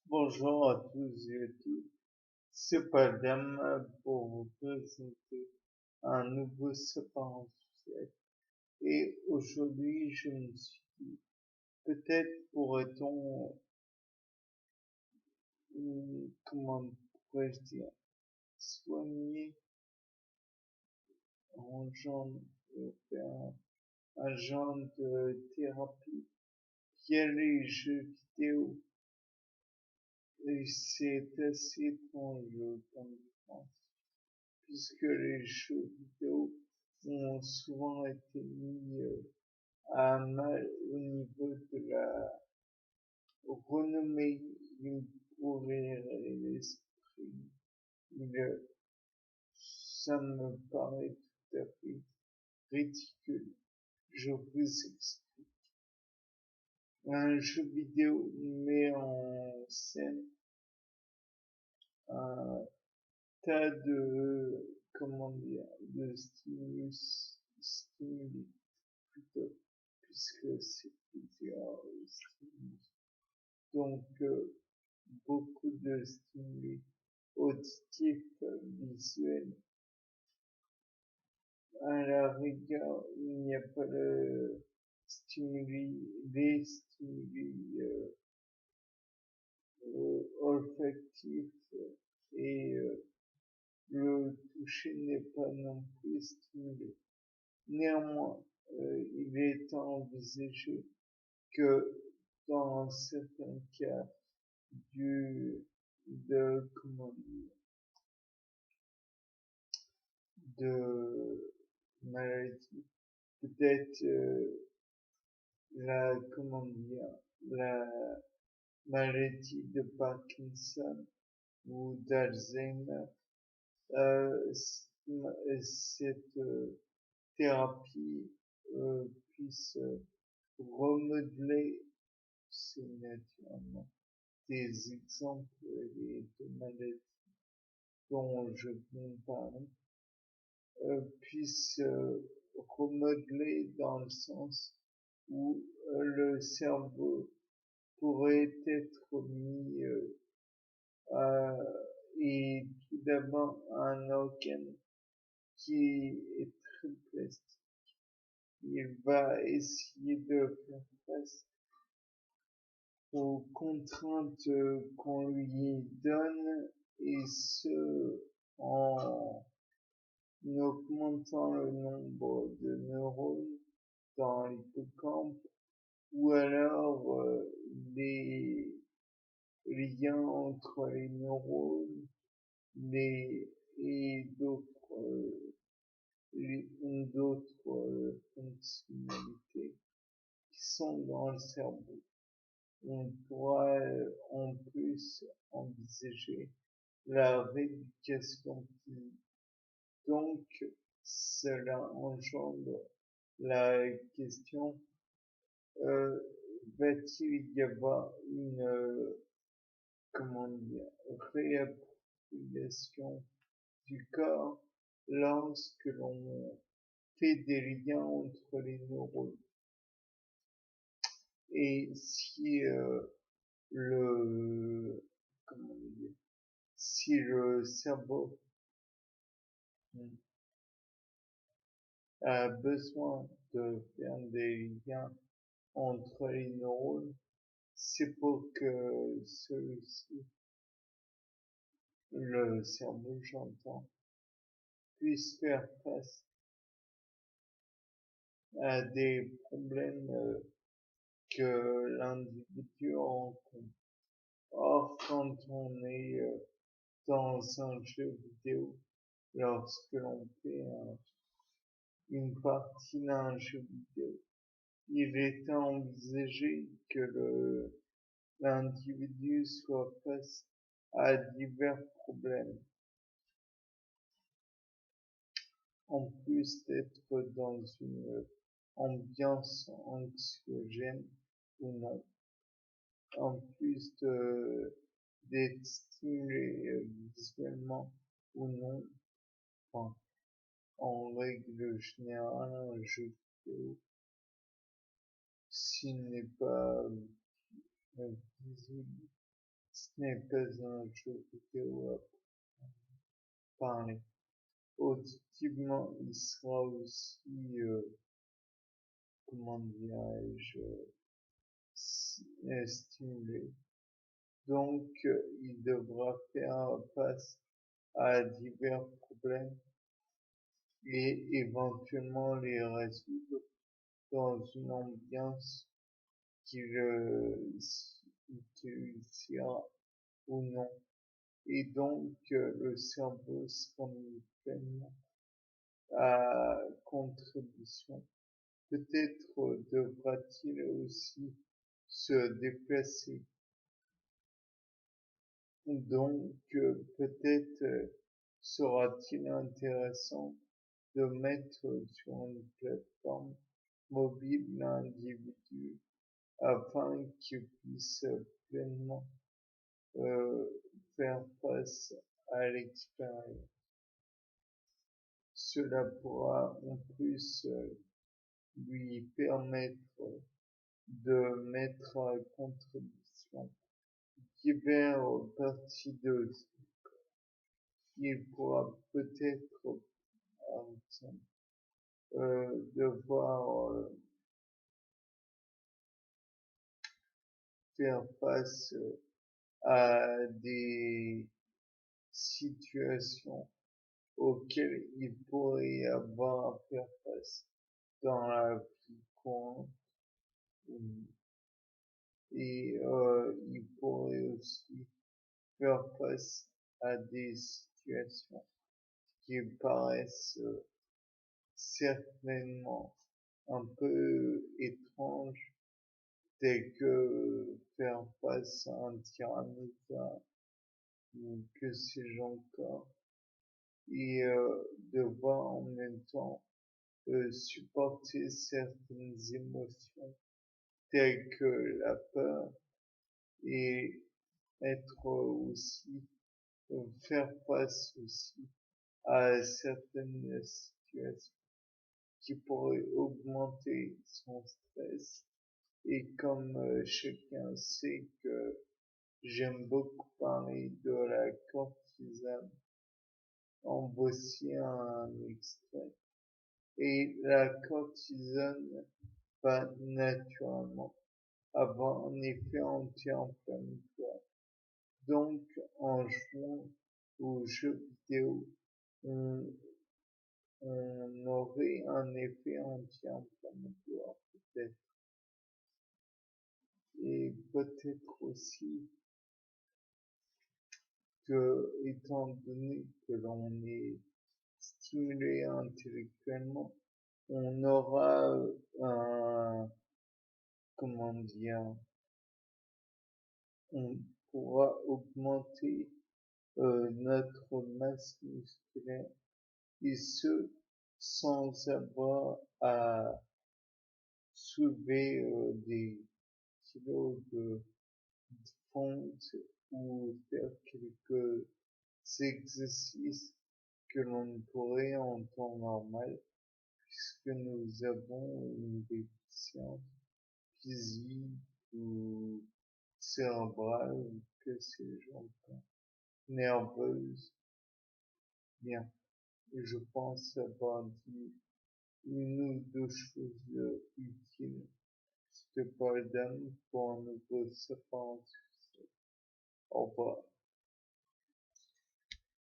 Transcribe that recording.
Bonjour à tous et à toutes, c'est Padam pour vous présenter un nouveau sapin sujet. Et aujourd'hui, je me suis dit, peut-être pourrait-on, comment pourrais-je dire, soigner en genre, faire un genre de thérapie qui est les jeux vidéo. Et c'est assez étrange comme je pense, puisque les jeux vidéo ont souvent été mis à mal au niveau de la renommée d'une pourrait l'esprit. Le- Ça me paraît tout à fait ridicule. Je vous explique. Un jeu vidéo met en scène un tas de, comment dire, de stimuli plutôt, puisque c'est plusieurs stimuli. Donc, beaucoup de stimuli auditifs, visuels. À la rigueur, il n'y a pas de stimuli, des stimuli olfactifs et le toucher n'est pas non plus stimulé. Néanmoins, il est envisagé que dans certains cas du, de, comment dire, de maladie, peut-être la, comment dire, la maladie de Parkinson ou d'Alzheimer, cette thérapie puisse remodeler, c'est naturellement des exemples de maladies dont je vous parle, puisse remodeler dans le sens où le cerveau pourrait être mis à, et tout d'abord un organe qui est très plastique. Il va essayer de faire face aux contraintes qu'on lui donne et ce en augmentant le nombre de neurones dans l'hippocampe ou alors les liens entre les neurones les, et d'autres fonctionnalités qui sont dans le cerveau. On pourra en plus envisager la rééducation physique. Donc, cela engendre la question, euh, va-t-il y avoir une, comment dire, réappropriation du corps lorsque l'on fait des liens entre les neurones? Et si le, comment dire, si le cerveau a besoin de faire des liens entre les neurones, c'est pour que celui-ci, le cerveau, j'entends, puisse faire face à des problèmes que l'individu rencontre. Or, quand on est dans un jeu vidéo, lorsque l'on fait une partie d'un jeu vidéo, il est envisagé que l'individu soit face à divers problèmes, en plus d'être dans une ambiance anxiogène ou non, en plus d'être stimulé visuellement ou non. Enfin, en règle générale, un jeu vidéo, s'il n'est pas visuellement n'est pas un jeu vidéo à parler. Auditivement, il sera aussi, comment dirais-je, stimulé. Donc, il devra faire face à divers problèmes et éventuellement les résoudre dans une ambiance qu'il réussira ou non. Et donc, le cerveau sera mis pleinement à contribution. Peut-être devra-t-il aussi se déplacer. Donc, peut-être sera-t-il intéressant de mettre sur une plateforme mobile l'individu afin qu'il puisse pleinement faire face à l'expérience. Cela pourra en plus lui permettre de mettre à contribution diverses parties de il pourra peut-être devoir faire face à des situations auxquelles il pourrait y avoir à faire face dans la vie courante. Et il pourrait aussi faire face à des situations qui paraissent certainement un peu étranges, telles que faire face à un tyrannisme ou que sais-je encore, et devoir en même temps supporter certaines émotions telles que la peur et être aussi faire face aussi à certaines situations qui pourraient augmenter son stress. Et comme chacun sait que j'aime beaucoup parler de la cortisone, en voici un extrait. Et la cortisone va naturellement avoir un effet anti-inflammatoire. Donc, en jouant aux jeux vidéo, on, on aurait un effet anti-inflammatoire peut-être. Et peut-être aussi que, étant donné que l'on est stimulé intellectuellement, on aura un, comment dire, on pourra augmenter notre masse musculaire et ce sans avoir à soulever des kilos de fonte ou faire quelques exercices que l'on ne pourrait en temps normal puisque nous avons une déficience physique ou cérébrale ou que sais-je encore, nerveuse. Bien, je pense avoir dit une ou deux choses utiles. C'était pas dame pour un nouveau sapin. Au revoir.